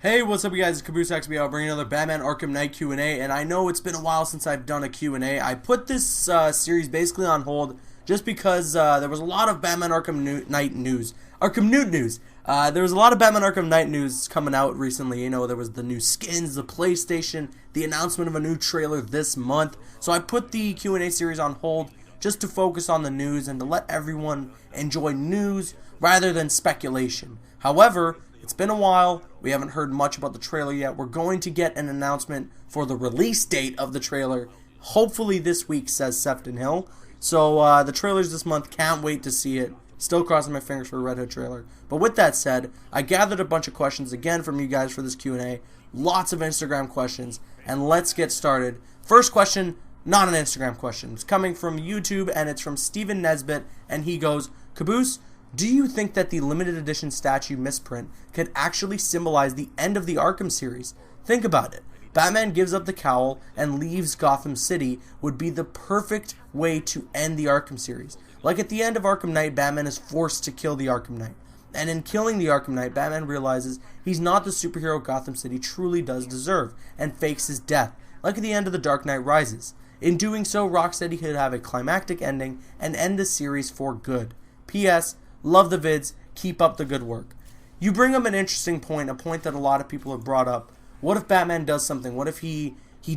Hey, what's up, you guys? It's Caboose XBL bringing another Batman Arkham Knight Q&A, and I know it's been a while since I've done a Q&A. I put this series basically on hold just because there was a lot of Batman Arkham Knight news. Arkham Knight news. There was a lot of Batman Arkham Knight news coming out recently. You know, there was the new skins, the PlayStation, the announcement of a new trailer this month. So I put the Q&A series on hold just to focus on the news and to let everyone enjoy news rather than speculation. However, it's been a while. We haven't heard much about the trailer yet. We're going to get an announcement for the release date of the trailer, hopefully this week, says Sefton Hill. So the trailer's this month. Can't wait to see it. Still crossing my fingers for a Red Hood trailer. But with that said, I gathered a bunch of questions again from you guys for this Q&A. Lots of Instagram questions. And let's get started. First question, not an Instagram question. It's coming from YouTube, and it's from Steven Nesbitt. And he goes, Caboose, do you think that the limited edition statue misprint could actually symbolize the end of the Arkham series? Think about it. Batman gives up the cowl and leaves Gotham City would be the perfect way to end the Arkham series. Like at the end of Arkham Knight, Batman is forced to kill the Arkham Knight. And in killing the Arkham Knight, Batman realizes he's not the superhero Gotham City truly does deserve and fakes his death, like at the end of The Dark Knight Rises. In doing so, Rocksteady could have a climactic ending and end the series for good. P.S. Love the vids. Keep up the good work. You bring up an interesting point, a point that a lot of people have brought up. What if Batman does something? What if he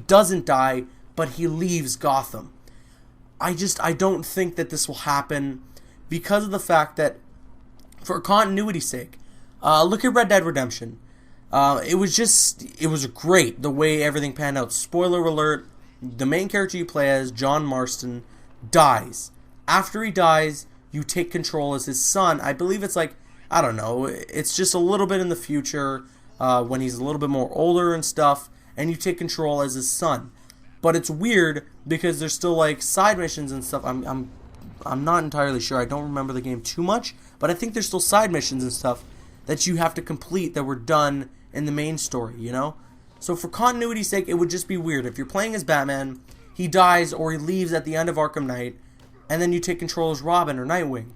doesn't die, but he leaves Gotham? I don't think that this will happen because of the fact that, for continuity's sake, look at Red Dead Redemption. It was great the way everything panned out. Spoiler alert, the main character you play as, John Marston, dies. After he dies, you take control as his son. I believe it's like, I don't know, it's just a little bit in the future when he's a little bit more older and stuff, and you take control as his son. But it's weird because there's still like side missions and stuff. I'm not entirely sure. I don't remember the game too much, but I think there's still side missions and stuff that you have to complete that were done in the main story, you know? So for continuity's sake, it would just be weird. If you're playing as Batman, he dies or he leaves at the end of Arkham Knight, and then you take control as Robin or Nightwing.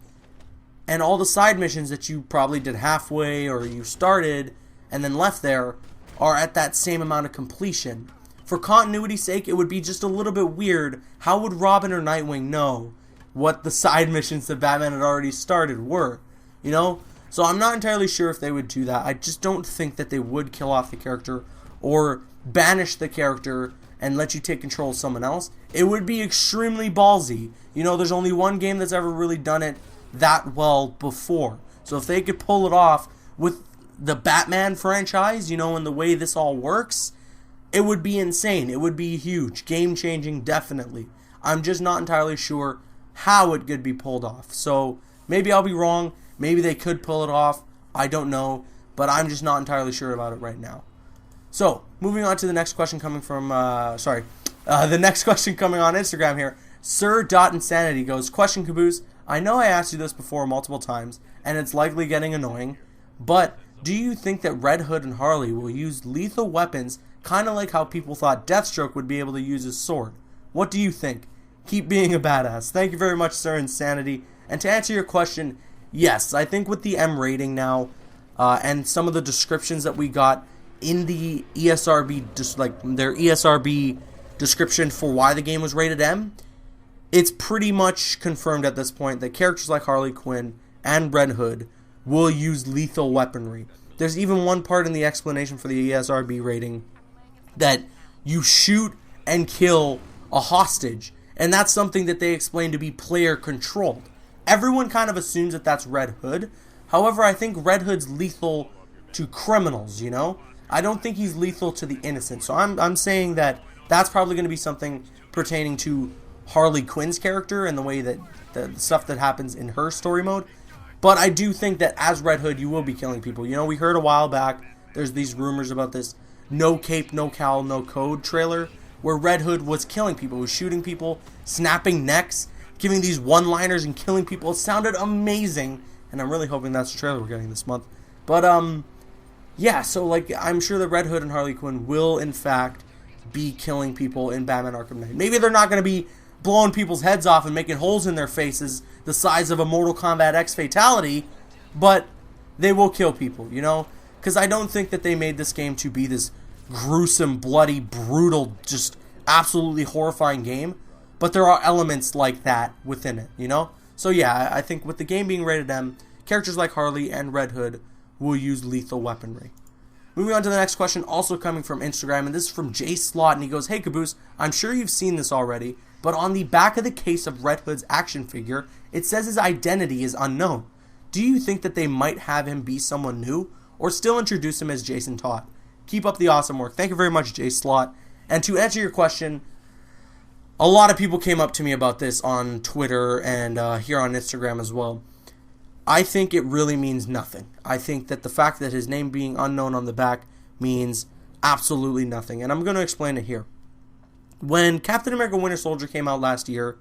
And all the side missions that you probably did halfway or you started and then left there are at that same amount of completion. For continuity's sake, it would be just a little bit weird. How would Robin or Nightwing know what the side missions that Batman had already started were? You know? So I'm not entirely sure if they would do that. I just don't think that they would kill off the character or banish the character and let you take control of someone else. It would be extremely ballsy. You know, there's only one game that's ever really done it that well before. So if they could pull it off with the Batman franchise, you know, and the way this all works, it would be insane. It would be huge. Game-changing, definitely. I'm just not entirely sure how it could be pulled off. So maybe I'll be wrong. Maybe they could pull it off. I don't know. But I'm just not entirely sure about it right now. So, moving on to the next question coming from, the next question coming on Instagram here. Sir.Insanity goes, question, Caboose, I know I asked you this before multiple times, and it's likely getting annoying, but do you think that Red Hood and Harley will use lethal weapons, kind of like how people thought Deathstroke would be able to use his sword? What do you think? Keep being a badass. Thank you very much, Sir Insanity. And to answer your question, yes, I think with the M rating now, and some of the descriptions that we got in the ESRB, just like their ESRB description for why the game was rated M, it's pretty much confirmed at this point that characters like Harley Quinn and Red Hood will use lethal weaponry. There's even one part in the explanation for the ESRB rating that you shoot and kill a hostage, and that's something that they explain to be player controlled. Everyone kind of assumes that that's Red Hood. However, I think Red Hood's lethal to criminals, you know? I don't think he's lethal to the innocent. So I'm saying that that's probably going to be something pertaining to Harley Quinn's character and the way that the stuff that happens in her story mode. But I do think that as Red Hood, you will be killing people. You know, we heard a while back, there's these rumors about this no cape, no cowl, no code trailer where Red Hood was killing people, was shooting people, snapping necks, giving these one-liners and killing people. It sounded amazing, and I'm really hoping that's the trailer we're getting this month. But, yeah, so, like, I'm sure that Red Hood and Harley Quinn will, in fact, be killing people in Batman Arkham Knight. Maybe they're not going to be blowing people's heads off and making holes in their faces the size of a Mortal Kombat X fatality, but they will kill people, you know? because I don't think that they made this game to be this gruesome, bloody, brutal, just absolutely horrifying game, but there are elements like that within it, you know? So yeah, I think with the game being rated M, characters like Harley and Red Hood will use lethal weaponry. Moving on to the next question, also coming from Instagram, and this is from Jay Slot, and he goes, "Hey Caboose, I'm sure you've seen this already, but on the back of the case of Red Hood's action figure, it says his identity is unknown. Do you think that they might have him be someone new, or still introduce him as Jason Todd? Keep up the awesome work." Thank you very much, Jay Slot. And to answer your question, a lot of people came up to me about this on Twitter and here on Instagram as well. I think it really means nothing. I think that the fact that his name being unknown on the back means absolutely nothing. And I'm going to explain it here. When Captain America Winter Soldier came out last year,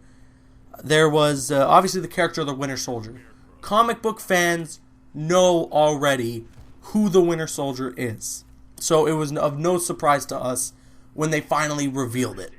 there was obviously the character of the Winter Soldier. Comic book fans know already who the Winter Soldier is. So it was of no surprise to us when they finally revealed it.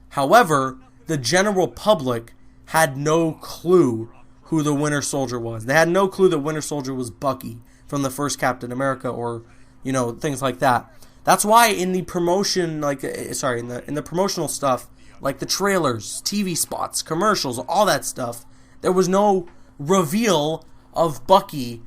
However, the general public had no clue who the Winter Soldier was. They had no clue that Winter Soldier was Bucky from the first Captain America, or, you know, things like that. That's why in the promotion, in the promotional stuff, like the trailers, TV spots, commercials, all that stuff, there was no reveal of Bucky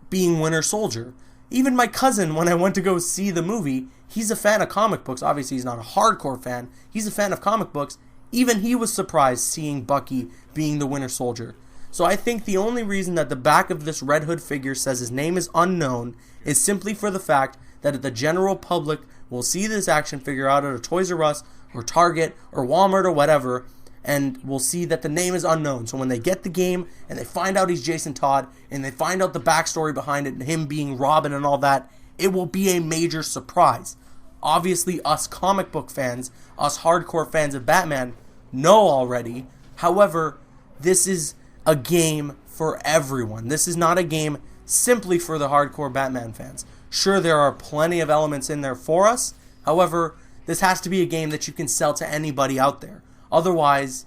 being Winter Soldier. Even my cousin, when I went to go see the movie, he's a fan of comic books. Obviously, he's not a hardcore fan. He's a fan of comic books. Even he was surprised seeing Bucky being the Winter Soldier. So I think the only reason that the back of this Red Hood figure says his name is unknown is simply for the fact that the general public will see this action figure out at a Toys R Us or Target or Walmart or whatever, and will see that the name is unknown. So when they get the game and they find out he's Jason Todd and they find out the backstory behind it and him being Robin and all that, it will be a major surprise. Obviously, us comic book fans, us hardcore fans of Batman, know already. However, this is a game for everyone. This is not a game simply for the hardcore Batman fans. Sure, there are plenty of elements in there for us. However, this has to be a game that you can sell to anybody out there. Otherwise,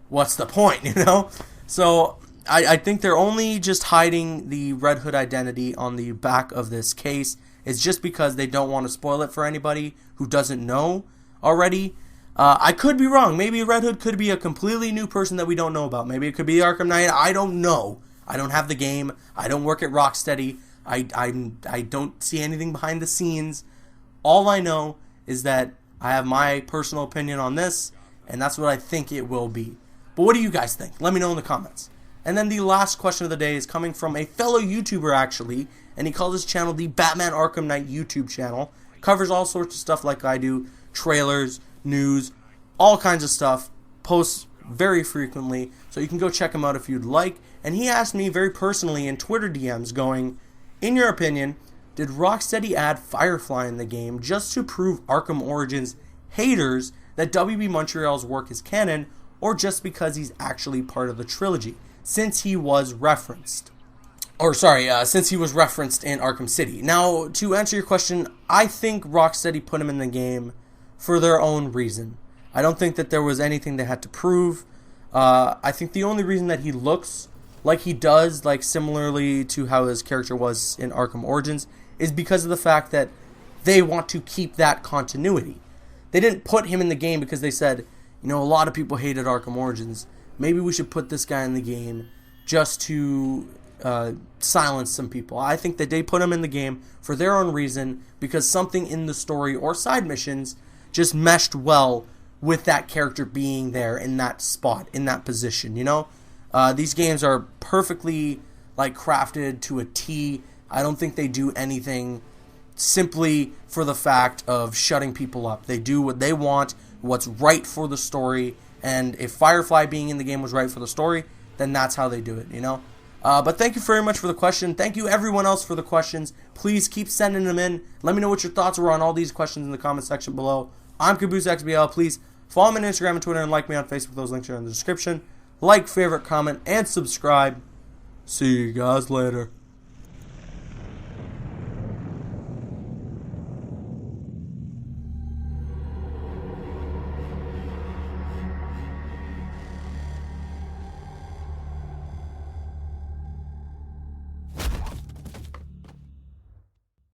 what's the point, you know? So, I think they're only just hiding the Red Hood identity on the back of this case. It's just because they don't want to spoil it for anybody who doesn't know already. I could be wrong. Maybe Red Hood could be a completely new person that we don't know about. Maybe it could be Arkham Knight. I don't know. I don't have the game. I don't work at Rocksteady. I don't see anything behind the scenes. All I know is that I have my personal opinion on this, and that's what I think it will be. But what do you guys think? Let me know in the comments. And then the last question of the day is coming from a fellow YouTuber, actually, and he calls his channel the Batman Arkham Knight YouTube channel. Covers all sorts of stuff like I do, trailers, news, all kinds of stuff, posts very frequently, so you can go check him out if you'd like. And he asked me very personally in Twitter DMs going, in your opinion, did Rocksteady add Firefly in the game just to prove Arkham Origins haters that WB Montreal's work is canon, or just because he's actually part of the trilogy, since he was referenced? Since he was referenced in Arkham City. Now, to answer your question, I think Rocksteady put him in the game for their own reason. I don't think that there was anything they had to prove. I think the only reason that he looks like he does, like similarly to how his character was in Arkham Origins, is because of the fact that they want to keep that continuity. They didn't put him in the game because they said, you know, a lot of people hated Arkham Origins. Maybe we should put this guy in the game just to silence some people. I think that they put him in the game for their own reason, because something in the story or side missions just meshed well with that character being there in that spot, in that position, you know? These games are perfectly crafted to a T. I don't think they do anything simply for the fact of shutting people up. They do what they want, what's right for the story, and if Firefly being in the game was right for the story, then that's how they do it, you know? But thank you very much for the question. Thank you everyone else for the questions. Please keep sending them in. Let me know what your thoughts were on all these questions in the comment section below. I'm CaboosXBL. Please follow me on Instagram and Twitter, and like me on Facebook. Those links are in the description. Like, favorite, comment, and subscribe. See you guys later.